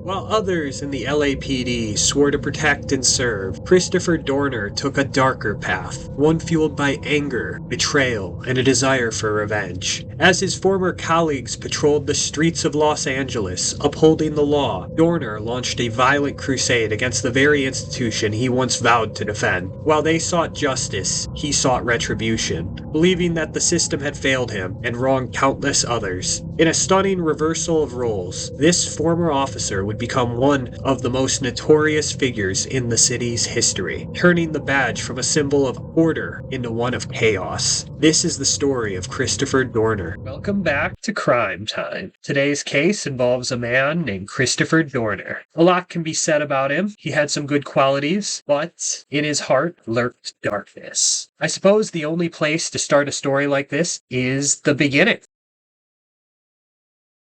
While others in the LAPD swore to protect and serve, Christopher Dorner took a darker path, one fueled by anger, betrayal, and a desire for revenge. As his former colleagues patrolled the streets of Los Angeles, upholding the law, Dorner launched a violent crusade against the very institution he once vowed to defend. While they sought justice, he sought retribution, believing that the system had failed him and wronged countless others. In a stunning reversal of roles, this former officer would become one of the most notorious figures in the city's history, turning the badge from a symbol of order into one of chaos. This is the story of Christopher Dorner. Welcome back to Crime Time. Today's case involves a man named Christopher Dorner. A lot can be said about him. He had some good qualities, but in his heart lurked darkness. I suppose the only place to start a story like this is the beginning.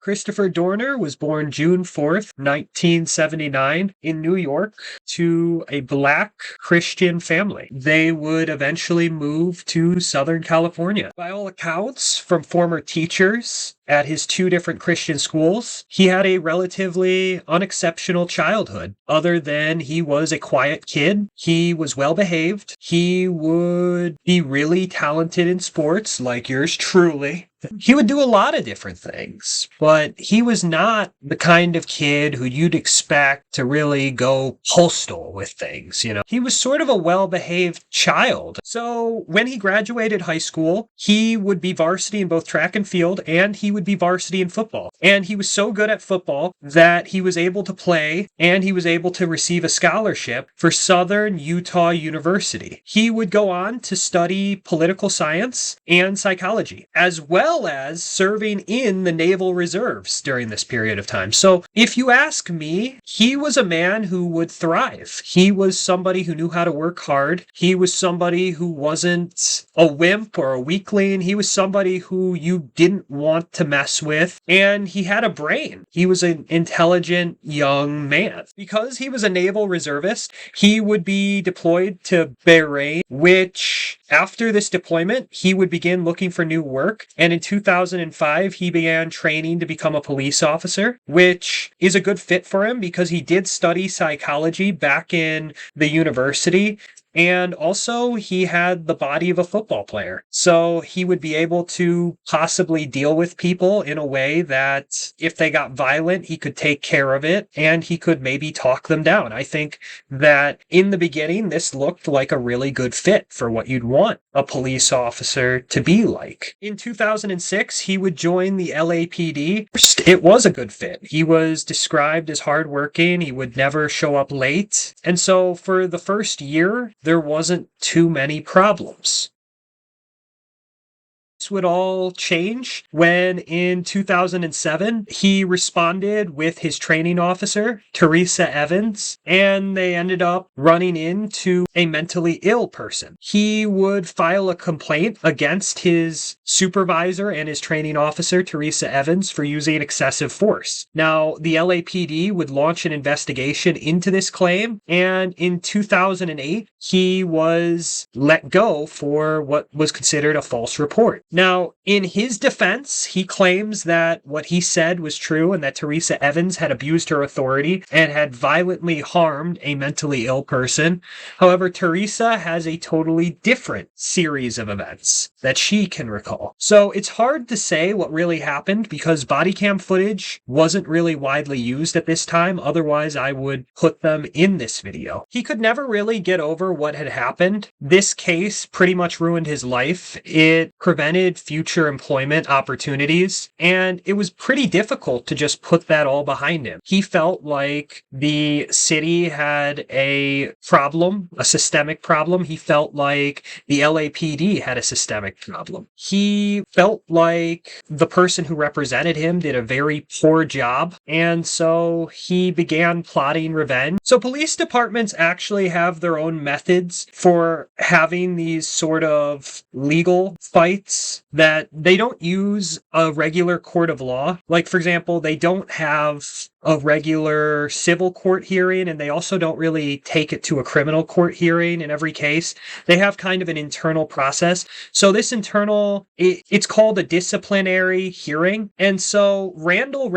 Christopher Dorner was born June 4th, 1979, in New York to a Black Christian family. They would eventually move to Southern California. By all accounts, from former teachers at his two different Christian schools, he had a relatively unexceptional childhood. Other than he was a quiet kid, he was well behaved. He would be really talented in sports, like yours truly. He would do a lot of different things, but he was not the kind of kid who you'd expect to really go postal with things, you know. He was sort of a well-behaved child. So when he graduated high school, he would be varsity in both track and field, and he would be varsity in football. And he was so good at football that he was able to play, and he was able to receive a scholarship for Southern Utah University. He would go on to study political science and psychology, as well as serving in the Naval Reserves during this period of time. So if you ask me, he was a man who would thrive. He was somebody who knew how to work hard. He was somebody who wasn't a wimp or a weakling. He was somebody who you didn't want to mess with. And he had a brain. He was an intelligent young man. Because he was a naval reservist, he would be deployed to Bahrain, which after this deployment, he would begin looking for new work. And in 2005, he began training to become a police officer, which is a good fit for him because he did study psychology back in the university. And also, he had the body of a football player. So he would be able to possibly deal with people in a way that if they got violent, he could take care of it and he could maybe talk them down. I think that in the beginning, this looked like a really good fit for what you'd want a police officer to be like. In 2006, he would join the LAPD. It was a good fit. He was described as hardworking. He would never show up late. And so for the first year, there wasn't too many problems. This would all change when in 2007 he responded with his training officer, Teresa Evans, and they ended up running into a mentally ill person. He would file a complaint against his supervisor and his training officer, Teresa Evans, for using excessive force. Now, the LAPD would launch an investigation into this claim, and in 2008, he was let go for what was considered a false report. Now, in his defense, he claims that what he said was true and that Teresa Evans had abused her authority and had violently harmed a mentally ill person. However, Teresa has a totally different series of events that she can recall. So it's hard to say what really happened because body cam footage wasn't really widely used at this time. Otherwise, I would put them in this video. He could never really get over what had happened. This case pretty much ruined his life. It prevented future employment opportunities, and it was pretty difficult to just put that all behind him. He felt like the city had a problem, a systemic problem. He felt like the LAPD had a systemic problem. He felt like the person who represented him did a very poor job, and so he began plotting revenge. So police departments actually have their own methods for having these sort of legal fights is that they don't use a regular court of law. Like, for example, they don't have a regular civil court hearing, and they also don't really take it to a criminal court hearing in every case. They have kind of an internal process. So this internal, it's called a disciplinary hearing. And so Randall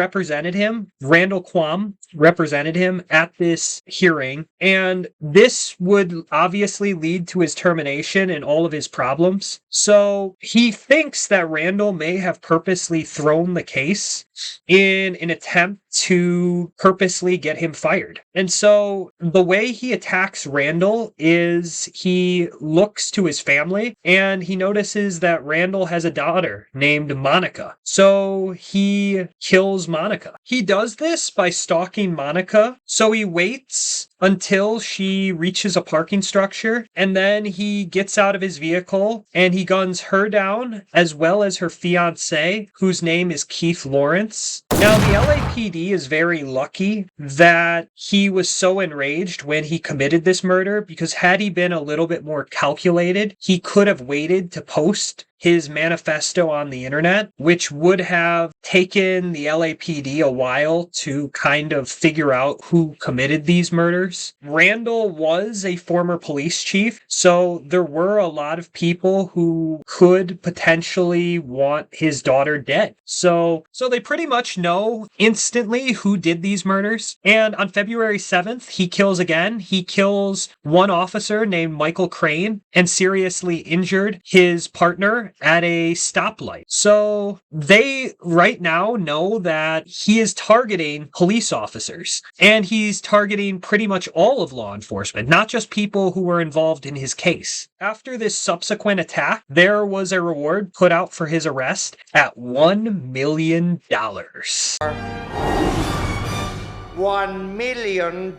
Quam represented him at this hearing, and this would obviously lead to his termination and all of his problems. So he thinks that Randall may have purposely thrown the case in an attempt to purposely get him fired. And so the way he attacks Randall is he looks to his family and he notices that Randall has a daughter named Monica. So he kills Monica. He does this by stalking Monica. So he waits until she reaches a parking structure, and then he gets out of his vehicle and he guns her down as well as her fiancé, whose name is Keith Lawrence. Now, the LAPD is very lucky that he was so enraged when he committed this murder, because had he been a little bit more calculated, he could have waited to post his manifesto on the internet, which would have taken the LAPD a while to kind of figure out who committed these murders. Randall was a former police chief, so there were a lot of people who could potentially want his daughter dead. So they pretty much know instantly who did these murders. And on February 7th, he kills again. He kills one officer named Michael Crane and seriously injured his partner at a stoplight. So they right now know that he is targeting police officers, and he's targeting pretty much all of law enforcement, not just people who were involved in his case. After this subsequent attack, there was a reward put out for his arrest at $1 million. $1 million.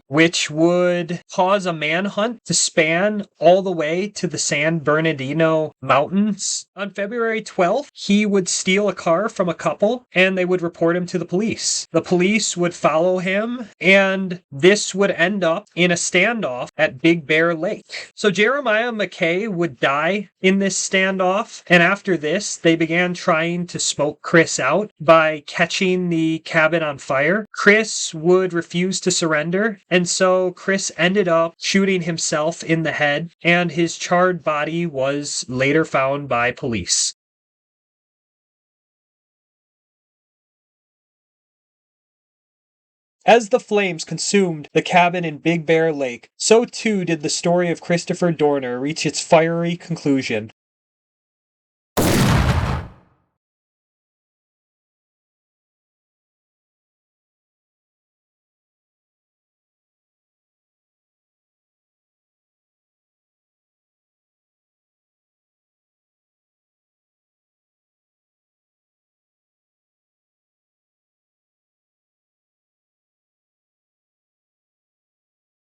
Which would cause a manhunt to span all the way to the San Bernardino Mountains. On February 12th, he would steal a car from a couple, and they would report him to the police. The police would follow him, and this would end up in a standoff at Big Bear Lake. So Jeremiah McKay would die in this standoff, and after this, they began trying to smoke Chris out by catching the cabin on fire. Chris would refuse to surrender, and so Chris ended up shooting himself in the head, and his charred body was later found by police. As the flames consumed the cabin in Big Bear Lake, so too did the story of Christopher Dorner reach its fiery conclusion.